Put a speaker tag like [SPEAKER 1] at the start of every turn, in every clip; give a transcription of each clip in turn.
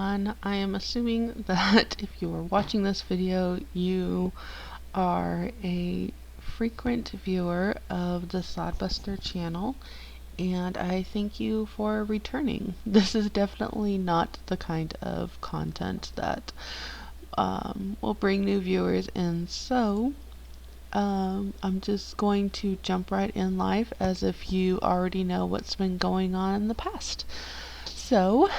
[SPEAKER 1] everyone. I am assuming that if you are watching this video, you are a frequent viewer of the Sodbuster channel, and I thank you for returning. This is definitely not the kind of content that will bring new viewers in, so I'm just going to jump right in live as if you already know what's been going on in the past. So,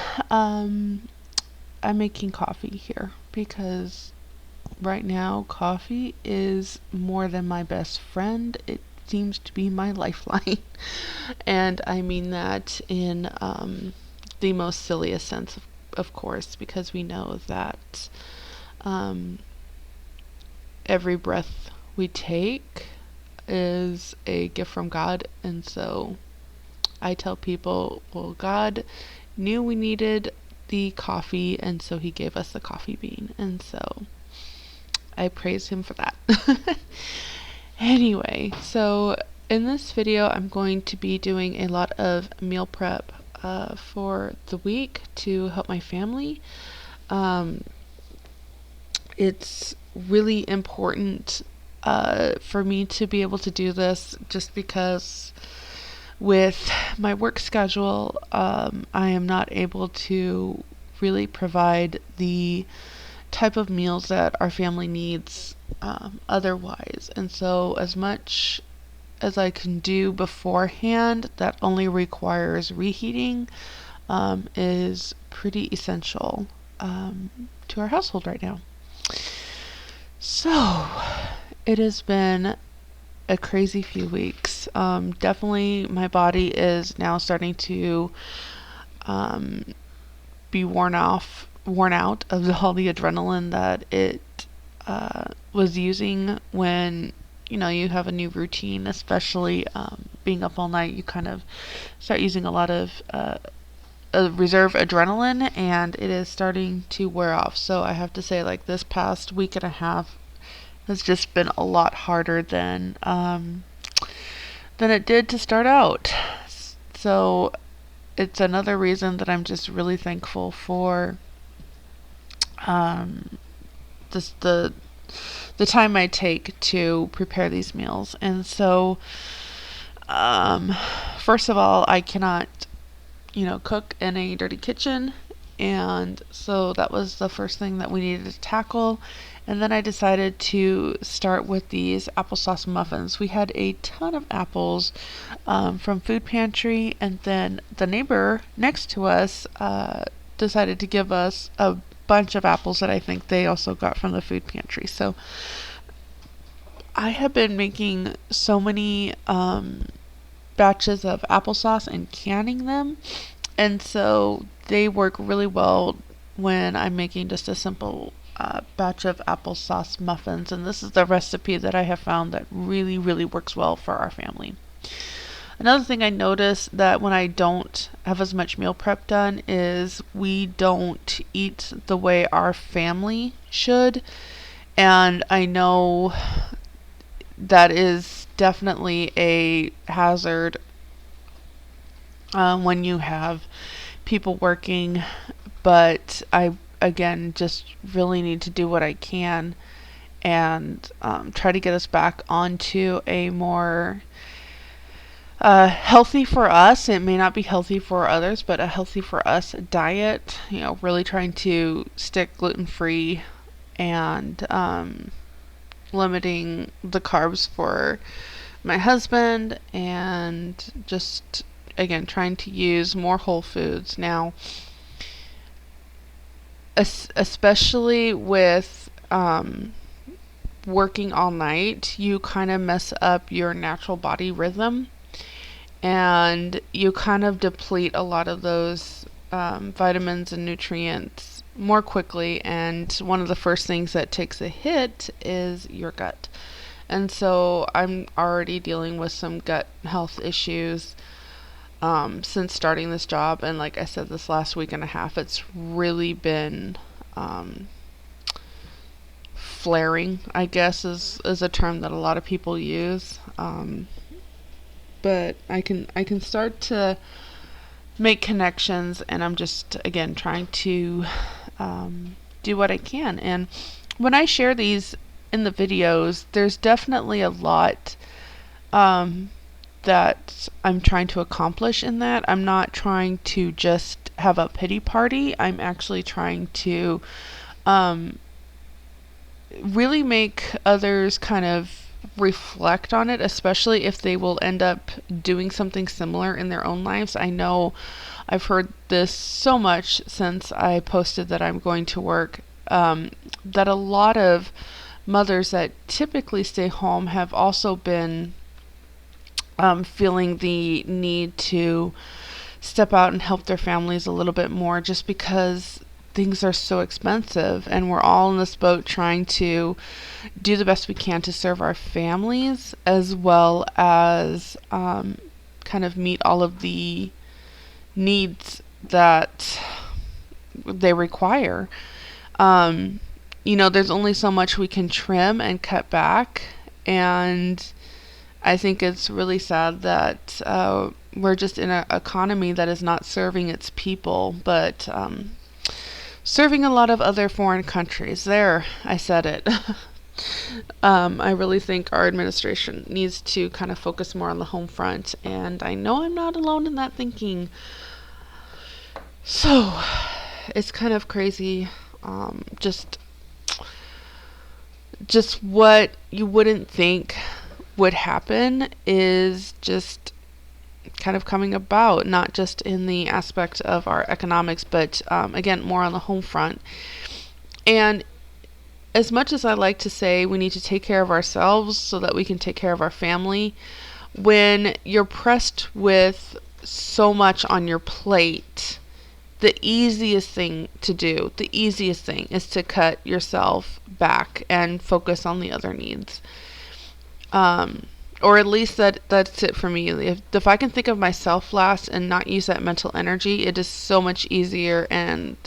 [SPEAKER 1] I'm making coffee here because right now coffee is more than my best friend. It seems to be my lifeline. And I mean that in the most silliest sense, of course, because we know that every breath we take is a gift from God. And so I tell people, well, God knew we needed the coffee, and so he gave us the coffee bean, and so I praise him for that. Anyway, so in this video I'm going to be doing a lot of meal prep for the week to help my family. It's really important for me to be able to do this just because with my work schedule, I am not able to really provide the type of meals that our family needs otherwise. And so as much as I can do beforehand that only requires reheating is pretty essential to our household right now. So it has been a crazy few weeks. Definitely my body is now starting to be worn out of all the adrenaline that it was using when you have a new routine, especially being up all night. You kind of start using a lot of reserve adrenaline, and it is starting to wear off. So I have to say, like, this past week and a half has just been a lot harder than it did to start out. So it's another reason that I'm just really thankful for just the time I take to prepare these meals. And so first of all, I cannot cook in a dirty kitchen, and so that was the first thing that we needed to tackle. And then I decided to start with these applesauce muffins. We had a ton of apples from Food Pantry, and then the neighbor next to us decided to give us a bunch of apples that I think they also got from the Food Pantry. So I have been making so many batches of applesauce and canning them, and so they work really well when I'm making just a simple batch of applesauce muffins. And this is the recipe that I have found that really works well for our family. Another thing I notice that when I don't have as much meal prep done is we don't eat the way our family should, and I know that is definitely a hazard when you have people working, but I again just really need to do what I can and try to get us back onto a more healthy for us. It may not be healthy for others, but a healthy for us diet. Really trying to stick gluten-free and limiting the carbs for my husband, and just again trying to use more whole foods now, especially with working all night. You kind of mess up your natural body rhythm, and you kind of deplete a lot of those vitamins and nutrients more quickly, and one of the first things that takes a hit is your gut. And so I'm already dealing with some gut health issues since starting this job, and like I said, this last week and a half it's really been flaring, I guess is a term that a lot of people use. But I can start to make connections, and I'm just again trying to do what I can. And when I share these in the videos, there's definitely a lot that I'm trying to accomplish in that. I'm not trying to just have a pity party. I'm actually trying to really make others kind of reflect on it, especially if they will end up doing something similar in their own lives. I know I've heard this so much since I posted that I'm going to work, that a lot of mothers that typically stay home have also been feeling the need to step out and help their families a little bit more, just because things are so expensive and we're all in this boat trying to do the best we can to serve our families, as well as kind of meet all of the needs that they require. There's only so much we can trim and cut back, and I think it's really sad that we're just in an economy that is not serving its people, but serving a lot of other foreign countries. There, I said it. I really think our administration needs to kind of focus more on the home front, and I know I'm not alone in that thinking. So, it's kind of crazy, just what you wouldn't think would happen is just kind of coming about, not just in the aspect of our economics, but again, more on the home front. And as much as I like to say we need to take care of ourselves so that we can take care of our family, when you're pressed with so much on your plate, the easiest thing is to cut yourself back and focus on the other needs. Or at least that's it for me. If I can think of myself last and not use that mental energy, it is so much easier, and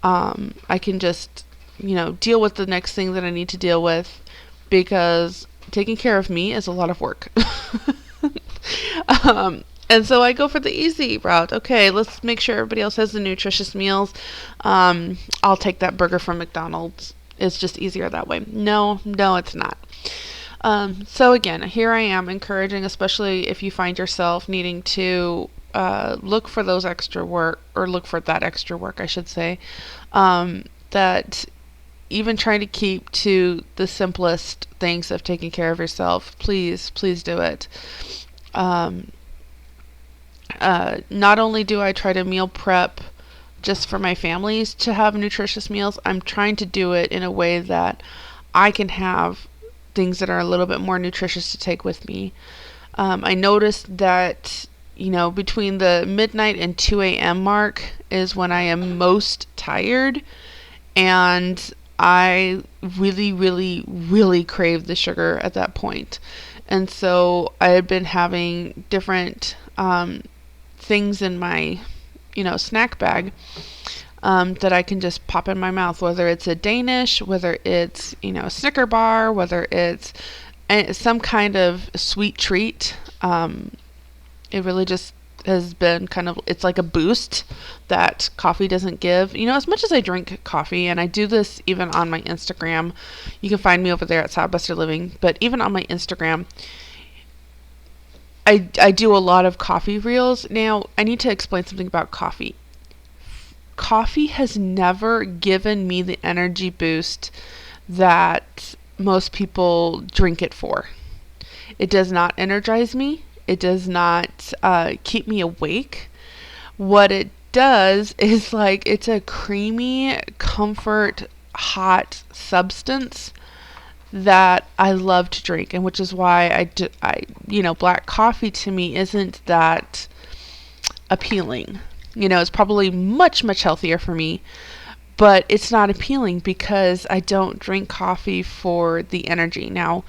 [SPEAKER 1] I can just, deal with the next thing that I need to deal with, because taking care of me is a lot of work. And so I go for the easy route. Okay, let's make sure everybody else has the nutritious meals. I'll take that burger from McDonald's. It's just easier that way. No, it's not. So again, here I am encouraging, especially if you find yourself needing to look for those extra work, or look for that extra work, I should say, that even trying to keep to the simplest things of taking care of yourself, please do it. Not only do I try to meal prep just for my families to have nutritious meals, I'm trying to do it in a way that I can have things that are a little bit more nutritious to take with me. I noticed that, between the midnight and 2 a.m. mark is when I am most tired, and I really, really, really crave the sugar at that point. And so I had been having different things in my, snack bag that I can just pop in my mouth, whether it's a Danish, whether it's, a Snicker bar, whether it's some kind of sweet treat. It really just has been it's like a boost that coffee doesn't give. As much as I drink coffee, and I do this even on my Instagram, you can find me over there at Sodbuster Living, but even on my Instagram, I do a lot of coffee reels. Now, I need to explain something about coffee. Coffee has never given me the energy boost that most people drink it for. It does not energize me. It does not keep me awake. What it does is it's a creamy, comfort, hot substance that I love to drink, and which is why black coffee to me isn't that appealing. It's probably much, much healthier for me, but it's not appealing because I don't drink coffee for the energy. Now,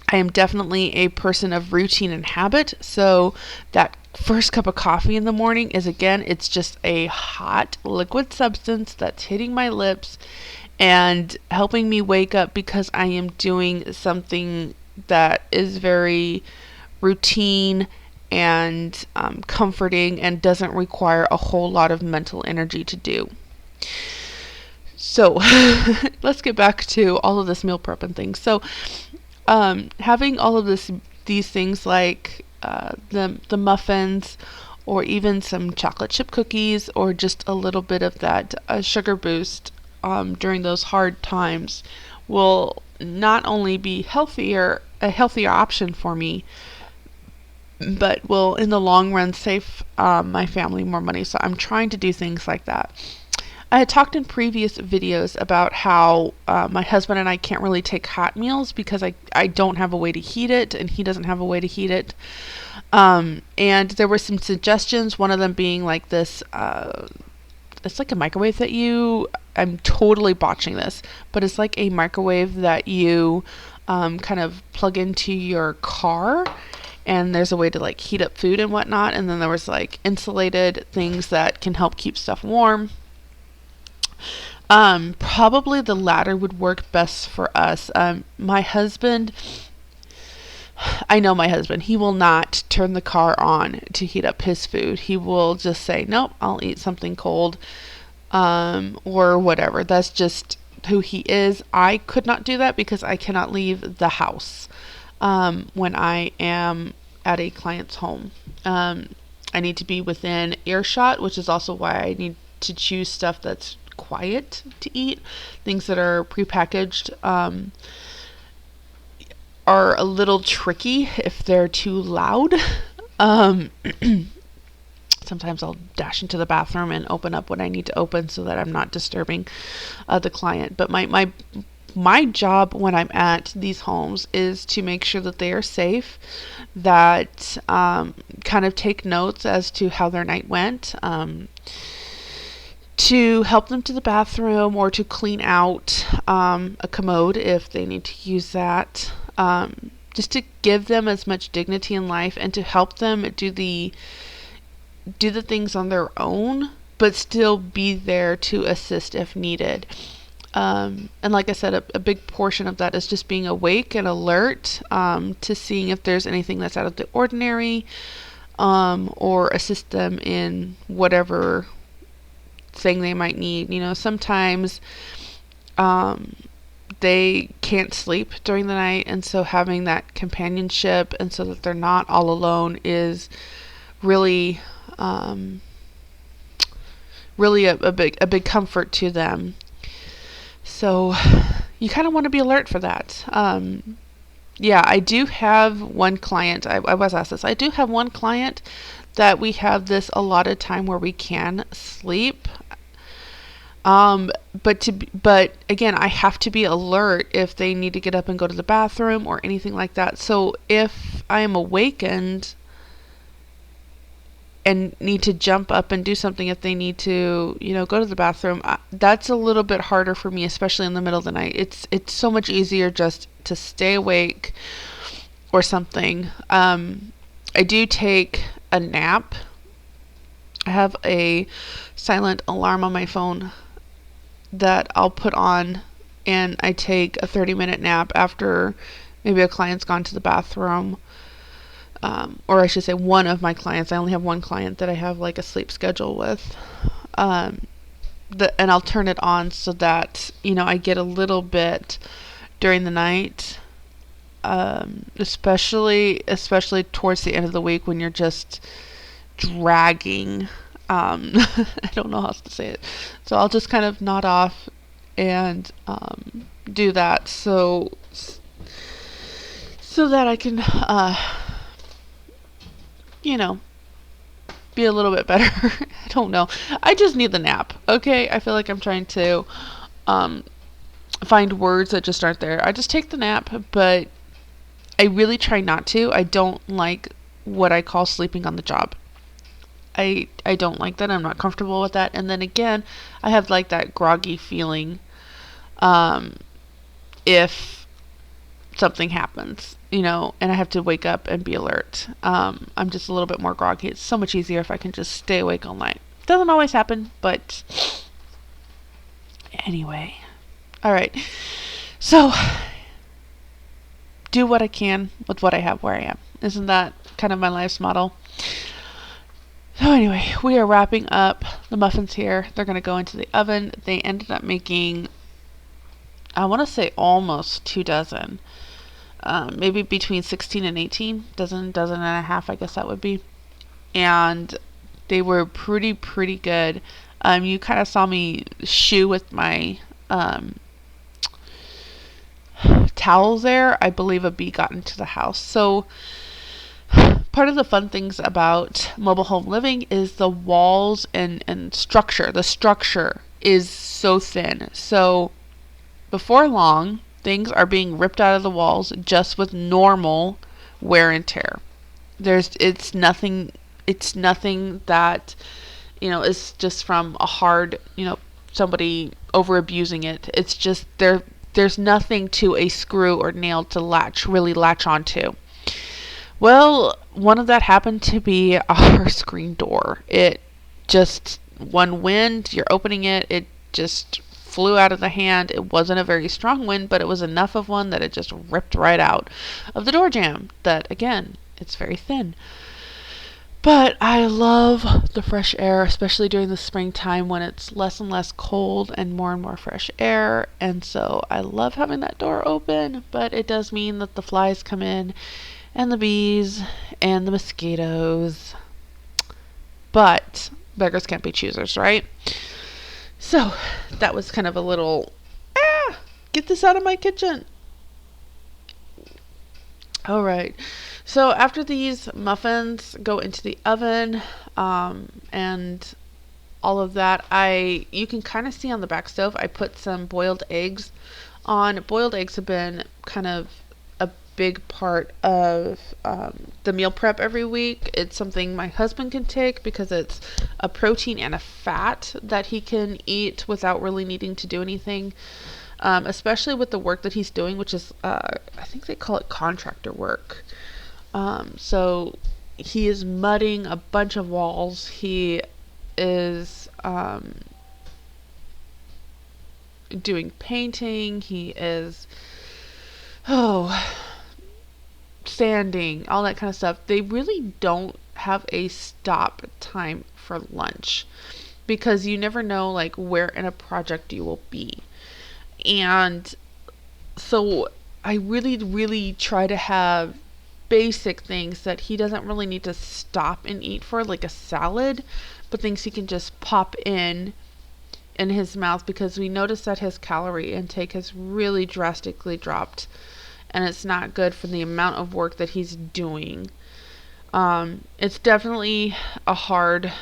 [SPEAKER 1] I am definitely a person of routine and habit, so that first cup of coffee in the morning is, again, it's just a hot liquid substance that's hitting my lips and helping me wake up, because I am doing something that is very routine and comforting and doesn't require a whole lot of mental energy to do. So let's get back to all of this meal prep and things. So having all of these things like the muffins, or even some chocolate chip cookies, or just a little bit of that sugar boost during those hard times, will not only be a healthier option for me, but will in the long run save my family more money. So I'm trying to do things like that. I had talked in previous videos about how my husband and I can't really take hot meals because I don't have a way to heat it, and he doesn't have a way to heat it. And there were some suggestions, one of them being like this, it's like a microwave that I'm totally botching this, but it's like a microwave that you kind of plug into your car, and there's a way to like heat up food and whatnot. And then there was like insulated things that can help keep stuff warm. Probably the latter would work best for us. My husband, I know my husband, he will not turn the car on to heat up his food. He will just say, nope, I'll eat something cold, or whatever. That's just who he is. I could not do that because I cannot leave the house when I am at a client's home. I need to be within earshot, which is also why I need to choose stuff that's quiet to eat. Things that are prepackaged are a little tricky if they're too loud. Sometimes I'll dash into the bathroom and open up what I need to open so that I'm not disturbing the client. But my job when I'm at these homes is to make sure that they are safe, that kind of take notes as to how their night went, to help them to the bathroom, or to clean out a commode if they need to use that, just to give them as much dignity in life and to help them do the things on their own, but still be there to assist if needed. And like I said, a big portion of that is just being awake and alert to seeing if there's anything that's out of the ordinary, or assist them in whatever thing they might need. Sometimes they can't sleep during the night, and so having that companionship and so that they're not all alone is really really a big comfort to them. So you kind of want to be alert for that. Yeah, I do have one client. I was asked this. I do have one client that we have this allotted time where we can sleep. But again, I have to be alert if they need to get up and go to the bathroom or anything like that. So if I am awakened and need to jump up and do something, if they need to, go to the bathroom, that's a little bit harder for me, especially in the middle of the night. It's so much easier just to stay awake or something. I do take a nap. I have a silent alarm on my phone that I'll put on, and I take a 30-minute nap after maybe a client's gone to the bathroom. Or I should say one of my clients. I only have one client that I have like a sleep schedule with. And I'll turn it on so that, I get a little bit during the night. Especially towards the end of the week when you're just dragging. I don't know how else to say it. So I'll just kind of nod off and do that so that I can be a little bit better. I don't know. I just need the nap. Okay? I feel like I'm trying to find words that just aren't there. I just take the nap, but I really try not to. I don't like what I call sleeping on the job. I don't like that. I'm not comfortable with that. And then again, I have like that groggy feeling if something happens, and I have to wake up and be alert. I'm just a little bit more groggy. It's so much easier if I can just stay awake all night. Doesn't always happen, but anyway. All right. So do what I can with what I have where I am. Isn't that kind of my life's model? So anyway, we are wrapping up the muffins here. They're going to go into the oven. They ended up making, I want to say, almost 2 dozen. Maybe between 16 and 18. Dozen and a half, I guess that would be. And they were pretty good. You kind of saw me shoo with my towels there. I believe a bee got into the house. So part of the fun things about mobile home living is the walls and structure. The structure is so thin. So before long, things are being ripped out of the walls just with normal wear and tear. It's nothing that, is just from a hard, somebody over abusing it. It's just there's nothing to a screw or nail to really latch onto. Well, one of that happened to be our screen door. It just, one wind, you're opening it, it just flew out of the hand. It wasn't a very strong wind, but it was enough of one that it just ripped right out of the door jamb. That, again, it's very thin. But I love the fresh air, especially during the springtime when it's less and less cold and more fresh air. And so I love having that door open, but it does mean that the flies come in and the bees and the mosquitoes. But beggars can't be choosers, right? So that was kind of a little, get this out of my kitchen. All right. So after these muffins go into the oven, and all of that, you can kind of see on the back stove, I put some boiled eggs on. Boiled eggs have been kind of a big part of the meal prep every week. It's something my husband can take because it's a protein and a fat that he can eat without really needing to do anything. Especially with the work that he's doing, which is, I think they call it contractor work. So he is mudding a bunch of walls. He is doing painting. He is, sanding, all that kind of stuff. They really don't have a stop time for lunch because you never know like where in a project you will be. And so I really try to have basic things that he doesn't really need to stop and eat for, like a salad, but things he can just pop in his mouth, because we noticed that his calorie intake has really drastically dropped, and it's not good for the amount of work that he's doing. It's definitely a hard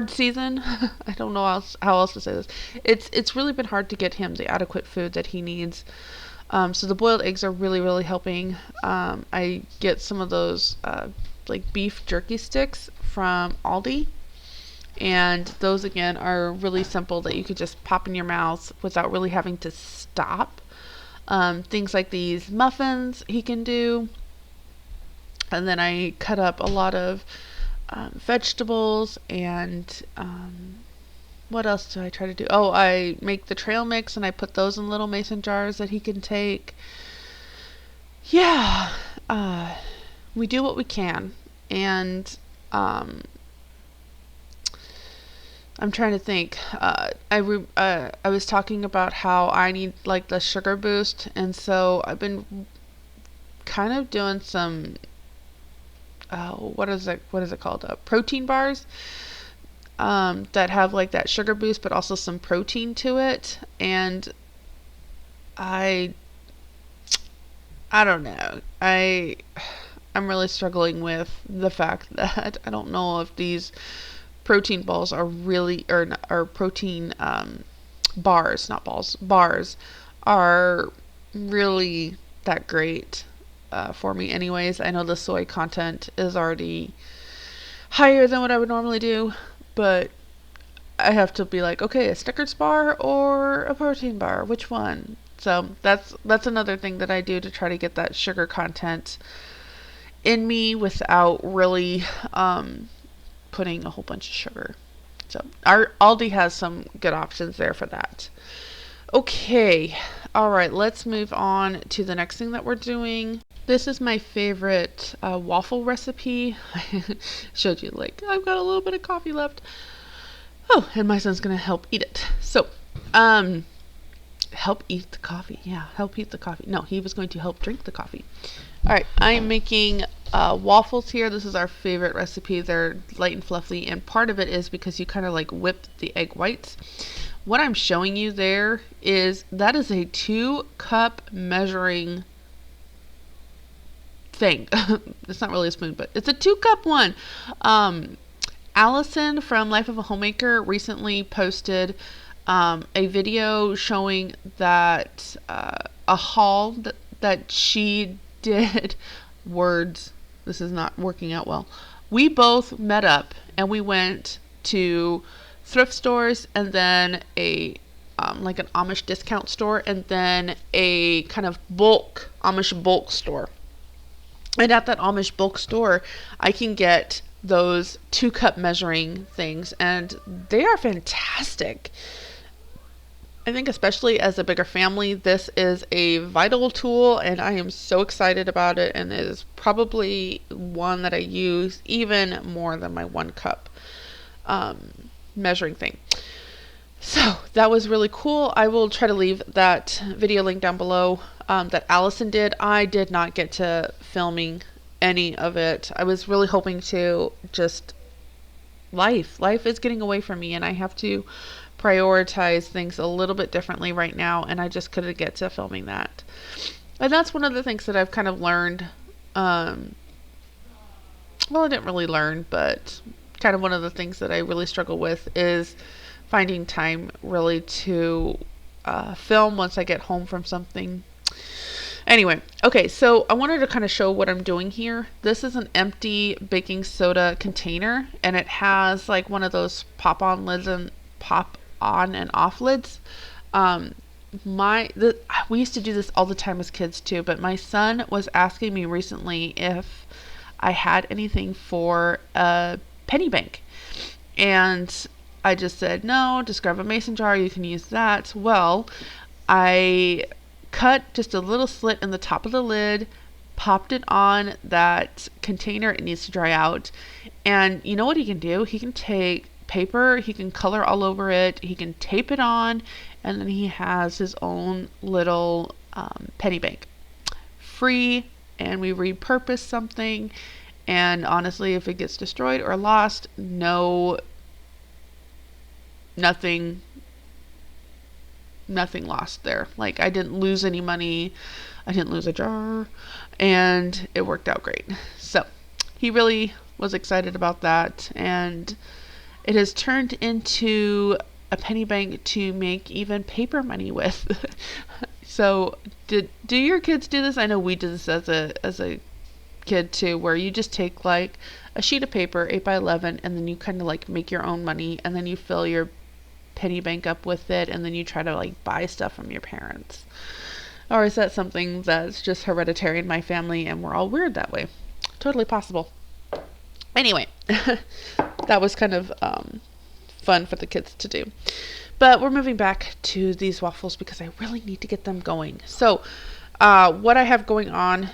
[SPEAKER 1] season. I don't know how else to say this. It's really been hard to get him the adequate food that he needs. So the boiled eggs are really helping. I get some of those like beef jerky sticks from Aldi, and those again are really simple that you could just pop in your mouth without really having to stop. Things like these muffins he can do, and then I cut up a lot of vegetables, and what else do I try to do? Oh, I make the trail mix and I put those in little mason jars that he can take. Yeah, we do what we can. And I'm trying to think. I was talking about how I need like the sugar boost, and so I've been kind of doing some what is it called? Protein bars. That have like that sugar boost, but also some protein to it. And I don't know. I'm really struggling with the fact that I don't know if these protein balls are really, or protein bars, not balls, bars are really that great for me. Anyways, I know the soy content is already higher than what I would normally do, but I have to be like, okay, a Snickers bar or a protein bar, which one? So that's another thing that I do to try to get that sugar content in me without really putting a whole bunch of sugar. So our Aldi has some good options there for that. Okay, all right, let's move on to the next thing that we're doing. This is my favorite waffle recipe. I showed you, like, I've got a little bit of coffee left. Oh, and my son's going to help eat it. So, help eat the coffee. Yeah, help eat the coffee. No, he was going to help drink the coffee. All right, I'm making waffles here. This is our favorite recipe. They're light and fluffy, and part of it is because you kind of like whip the egg whites. What I'm showing you there is that is a 2-cup measuring thing. It's not really a spoon, but it's a 2-cup one. Allison from Life of a Homemaker recently posted a video showing that a haul that she did. Words, this is not working out well. We both met up and we went to thrift stores, and then a like an Amish discount store, and then a kind of Amish bulk store. And at that Amish bulk store, I can get those 2-cup measuring things, and they are fantastic. I think especially as a bigger family, this is a vital tool, and I am so excited about it, and it is probably one that I use even more than my 1-cup measuring thing. So that was really cool. I will try to leave that video link down below that Allison did. I did not get to filming any of it. I was really hoping to. Just life is getting away from me, and I have to prioritize things a little bit differently right now, and I just couldn't get to filming that. And that's one of the things that I've kind of learned. Well, I didn't really learn, but kind of one of the things that I really struggle with is finding time really to film once I get home from something. Anyway, okay, so I wanted to kind of show what I'm doing here. This is an empty baking soda container, and it has like one of those pop on and off lids. We used to do this all the time as kids too, but my son was asking me recently if I had anything for a penny bank, and I just said no, just grab a mason jar, you can use that. Well, I cut just a little slit in the top of the lid, popped it on that container. It needs to dry out, and you know what he can do? He can take paper, he can color all over it, he can tape it on, and then he has his own little penny bank. Free, and we repurpose something, and honestly, if it gets destroyed or lost, nothing lost there. Like, I didn't lose any money, I didn't lose a jar, and it worked out great. So he really was excited about that, and it has turned into a penny bank to make even paper money with. So do your kids do this? I know we did this as a kid too, where you just take like a sheet of paper, 8x11, and then you kind of like make your own money, and then you fill your penny bank up with it, and then you try to like buy stuff from your parents. Or is that something that's just hereditary in my family and we're all weird that way? Totally possible. Anyway, that was kind of fun for the kids to do. But we're moving back to these waffles because I really need to get them going. So what I have going on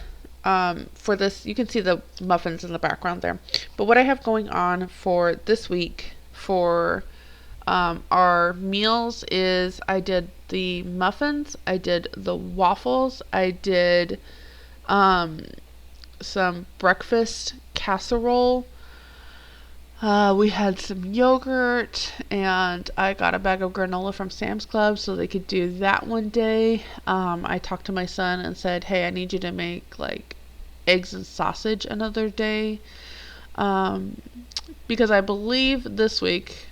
[SPEAKER 1] for this, you can see the muffins in the background there. But what I have going on for this week for our meals is I did the muffins, I did the waffles, I did some breakfast casserole. We had some yogurt, and I got a bag of granola from Sam's Club so they could do that one day. I talked to my son and said, hey, I need you to make like eggs and sausage another day, because I believe this week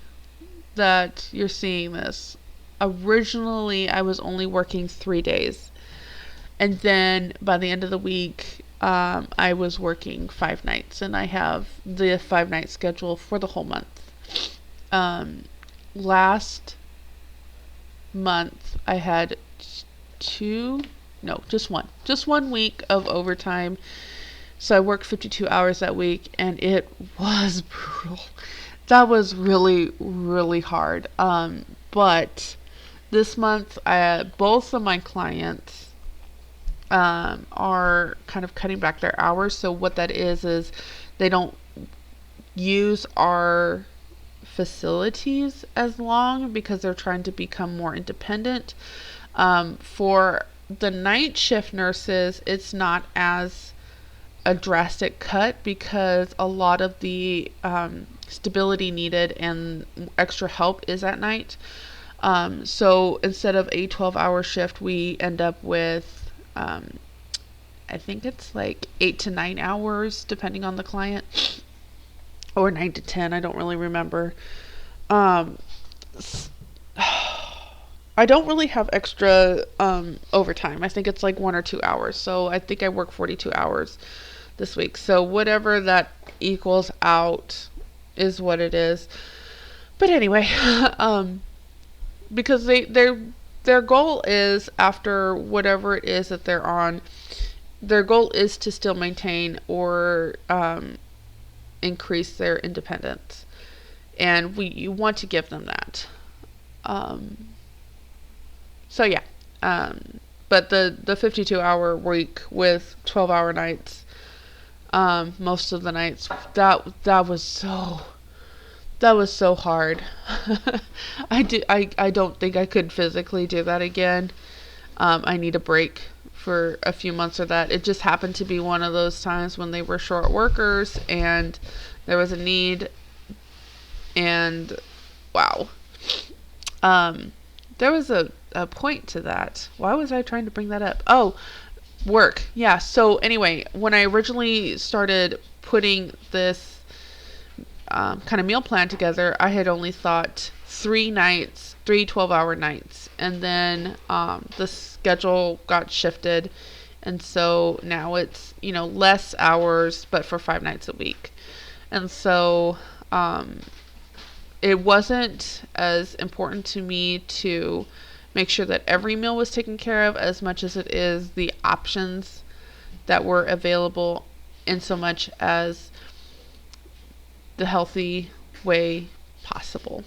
[SPEAKER 1] that you're seeing this. Originally, I was only working 3 days, and then by the end of the week, I was working 5 nights, and I have the 5-night schedule for the whole month. Last month, I had just one week of overtime. So I worked 52 hours that week, and it was brutal. That was really, really hard. But this month, both of my clients are kind of cutting back their hours. So what that is they don't use our facilities as long because they're trying to become more independent. For the night shift nurses, it's not as a drastic cut because a lot of the stability needed and extra help is at night. So instead of a 12-hour shift, we end up with, I think it's like 8 to 9 hours, depending on the client, or 9 to 10. I don't really remember. I don't really have extra overtime. I think it's like 1 or 2 hours. So I think I work 42 hours this week. So whatever that equals out is what it is. But anyway, because their goal is, after whatever it is that they're on, their goal is to still maintain or increase their independence, and you want to give them that. So yeah, but the 52-hour week with 12-hour nights, most of the nights, that was so hard. I don't think I could physically do that again. I need a break for a few months of that. It just happened to be one of those times when they were short workers and there was a need, and wow. There was a point to that. Why was I trying to bring that up? Oh, work. Yeah. So anyway, when I originally started putting this kind of meal plan together, I had only thought 3 nights, 3 12-hour nights. And then the schedule got shifted. And so now it's, less hours, but for 5 nights a week. And so it wasn't as important to me to make sure that every meal was taken care of as much as it is the options that were available, in so much as the healthy way possible,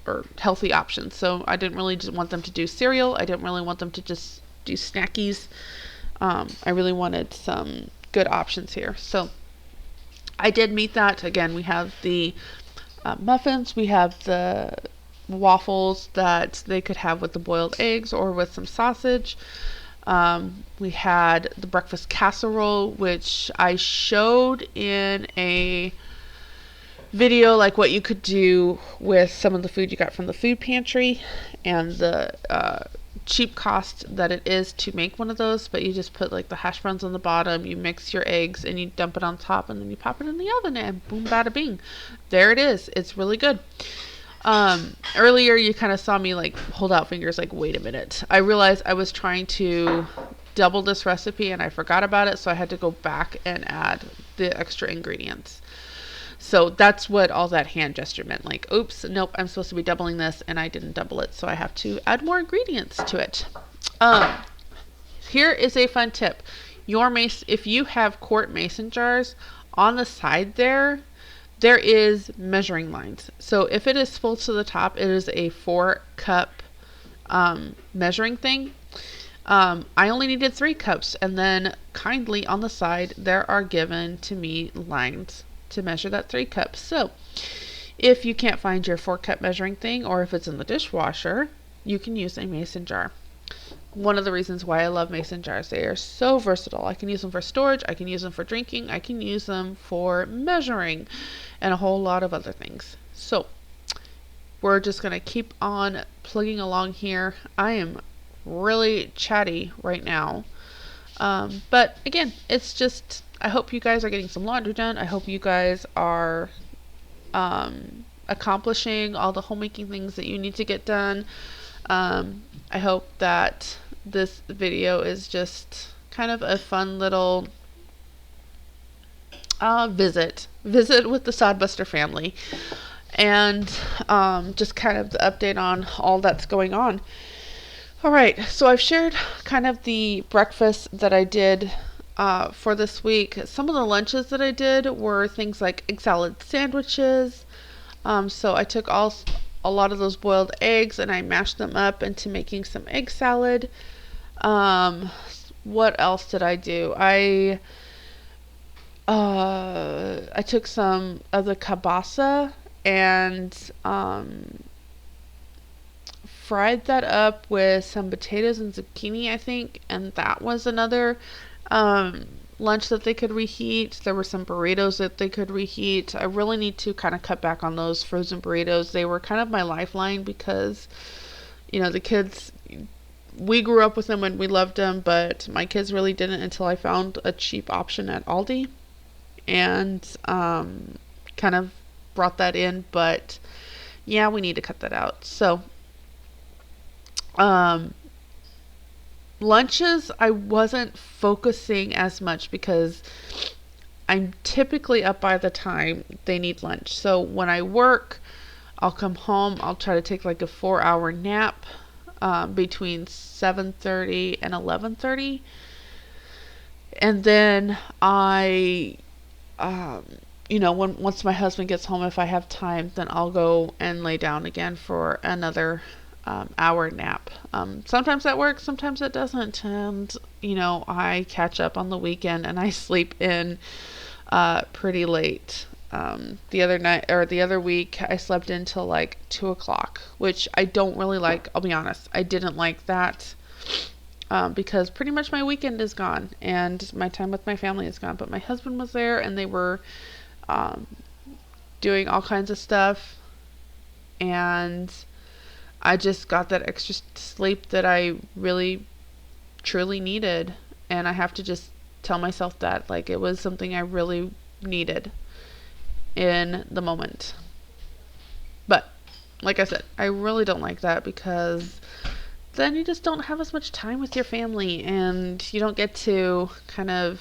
[SPEAKER 1] or healthy options. So I didn't really just want them to do cereal. I didn't really want them to just do snackies. I really wanted some good options here. So I did meet that. Again, we have the muffins. We have the waffles that they could have with the boiled eggs or with some sausage. We had the breakfast casserole, which I showed in a video, like what you could do with some of the food you got from the food pantry, and the cheap cost that it is to make one of those. But you just put like the hash browns on the bottom, you mix your eggs, and you dump it on top, and then you pop it in the oven, and boom, bada bing, there it is. It's really good. Earlier you kind of saw me like hold out fingers, like, wait a minute. I realized I was trying to double this recipe and I forgot about it, so I had to go back and add the extra ingredients. So that's what all that hand gesture meant. Like, oops, nope, I'm supposed to be doubling this and I didn't double it, so I have to add more ingredients to it. Here is a fun tip. If you have quart mason jars, on the side there is measuring lines. So if it is full to the top, it is a 4-cup measuring thing. I only needed 3 cups, and then kindly on the side there are given to me lines to measure that 3 cups. So if you can't find your 4-cup measuring thing, or if it's in the dishwasher, you can use a mason jar. One of the reasons why I love mason jars, they are so versatile. I can use them for storage, I can use them for drinking, I can use them for measuring, and a whole lot of other things. So we're just going to keep on plugging along here. I am really chatty right now. But again, it's just, I hope you guys are getting some laundry done. I hope you guys are accomplishing all the homemaking things that you need to get done. I hope that this video is just kind of a fun little visit with the Sodbuster family, and just kind of the update on all that's going on. All right, so I've shared kind of the breakfast that I did for this week. Some of the lunches that I did were things like egg salad sandwiches. So I took a lot of those boiled eggs and I mashed them up into making some egg salad. What else did I do? I took some of the kielbasa and fried that up with some potatoes and zucchini, I think, and that was another um, lunch that they could reheat. There were some burritos that they could reheat. I really need to kind of cut back on those frozen burritos. They were kind of my lifeline because, the kids, we grew up with them and we loved them, but my kids really didn't until I found a cheap option at Aldi and kind of brought that in. But yeah, we need to cut that out. So, um, lunches, I wasn't focusing as much because I'm typically up by the time they need lunch. So when I work, I'll come home, I'll try to take like a 4-hour nap between 7:30 and 11:30. And then um, once my husband gets home, if I have time, then I'll go and lay down again for another hour nap. Sometimes that works, sometimes it doesn't. And, I catch up on the weekend and I sleep in pretty late. The other week, I slept in till like 2 o'clock, which I don't really like. I'll be honest, I didn't like that because pretty much my weekend is gone and my time with my family is gone. But my husband was there and they were um, doing all kinds of stuff, and I just got that extra sleep that I really truly needed. And I have to just tell myself that, like, it was something I really needed in the moment. But like I said, I really don't like that because then you just don't have as much time with your family and you don't get to kind of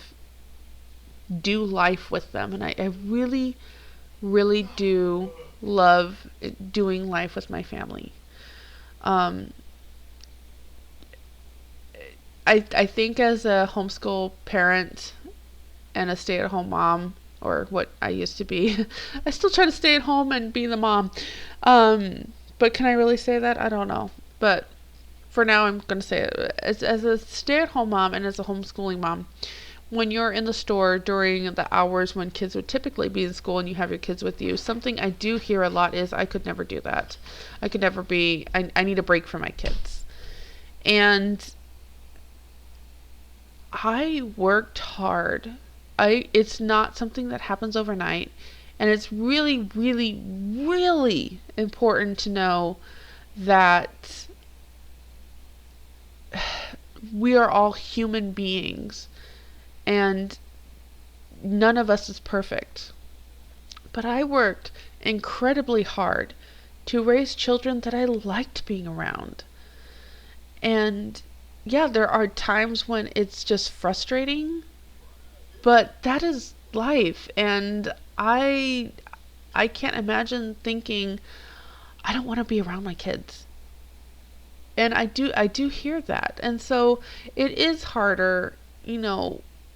[SPEAKER 1] do life with them. And I really, really do love doing life with my family. Um, I think as a homeschool parent and a stay-at-home mom, or what I used to be, I still try to stay at home and be the mom. But can I really say that? I don't know. But for now, I'm going to say it. As a stay-at-home mom and as a homeschooling mom, when you're in the store during the hours when kids would typically be in school and you have your kids with you, something I do hear a lot is, I could never do that. I could never be, I need a break from my kids. And I worked hard. It's not something that happens overnight. And it's really, really, really important to know that we are all human beings and none of us is perfect. But I worked incredibly hard to raise children that I liked being around. And yeah, there are times when it's just frustrating, but that is life. And I can't imagine thinking I don't want to be around my kids. And I do hear that. And so it is harder,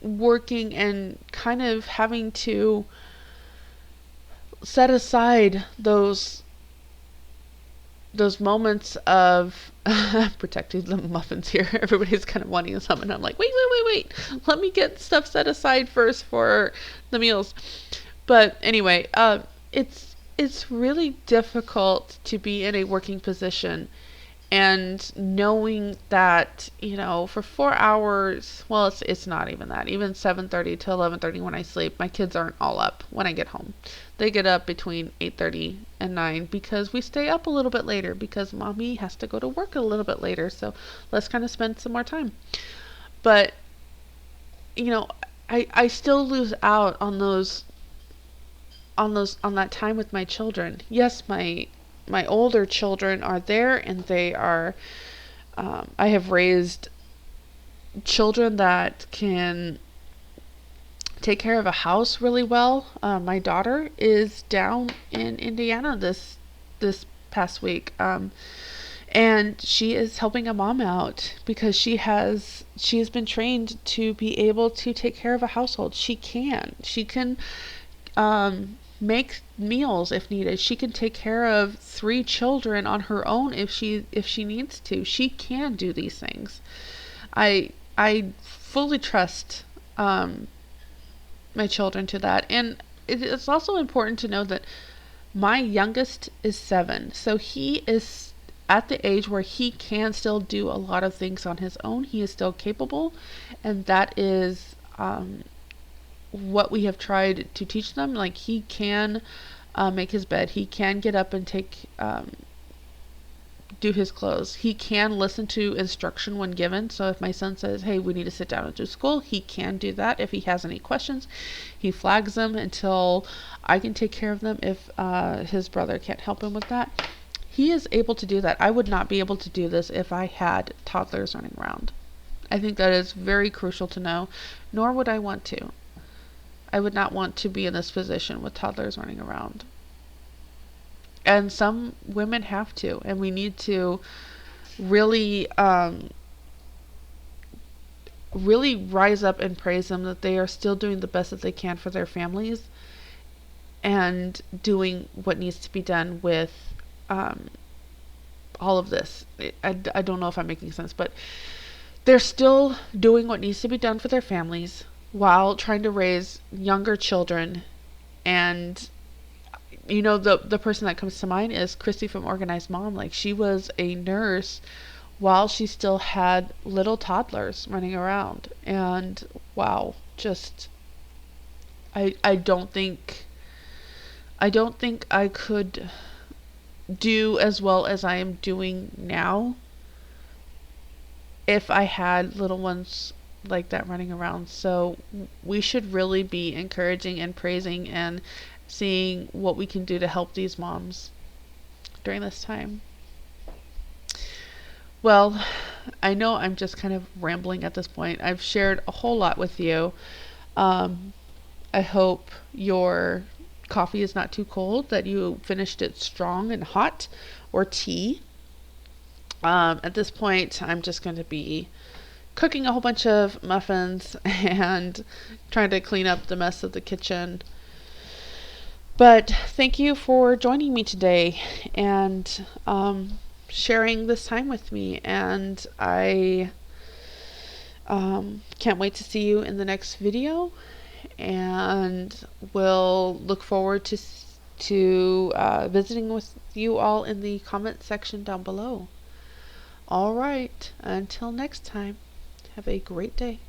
[SPEAKER 1] working and kind of having to set aside those moments of protecting the muffins here. Everybody's kind of wanting some, and I'm like, wait. Let me get stuff set aside first for the meals. But anyway, it's really difficult to be in a working position and knowing that, for 4 hours, well, it's not even that. Even 7:30 to 11:30 when I sleep, my kids aren't all up when I get home. They get up between 8:30 and 9 because we stay up a little bit later because mommy has to go to work a little bit later. So let's kind of spend some more time. But, you know, I still lose out on on that time with my children. Yes, my older children are there and they are I have raised children that can take care of a house really well. My daughter is down in Indiana this past week, and she is helping a mom out because she has been trained to be able to take care of a household. She can make meals if needed. She can take care of 3 children on her own if she needs to. She can do these things. I I fully trust my children to that. And it's also important to know that my youngest is 7, so he is at the age where he can still do a lot of things on his own. He is still capable, and that is what we have tried to teach them. Like, he can make his bed, he can get up and do his clothes. He can listen to instruction when given. So if my son says, hey, we need to sit down and do school, he can do that. If he has any questions, he flags them until I can take care of them if his brother can't help him with that. He is able to do that. I would not be able to do this if I had toddlers running around. I think that is very crucial to know, nor would I want to. I would not want to be in this position with toddlers running around. And some women have to, and we need to really, really rise up and praise them that they are still doing the best that they can for their families and doing what needs to be done with all of this. I don't know if I'm making sense, but they're still doing what needs to be done for their families while trying to raise younger children. And the person that comes to mind is Christy from Organized Mom. Like, she was a nurse while she still had little toddlers running around. And wow, just I don't think I could do as well as I am doing now if I had little ones like that running around. So we should really be encouraging and praising and seeing what we can do to help these moms during this time. Well, I know I'm just kind of rambling at this point. I've shared a whole lot with you. I hope your coffee is not too cold, that you finished it strong and hot, or tea. At this point, I'm just going to be cooking a whole bunch of muffins and trying to clean up the mess of the kitchen. But thank you for joining me today and sharing this time with me. And I can't wait to see you in the next video. And we'll look forward to visiting with you all in the comment section down below. All right. Until next time, have a great day.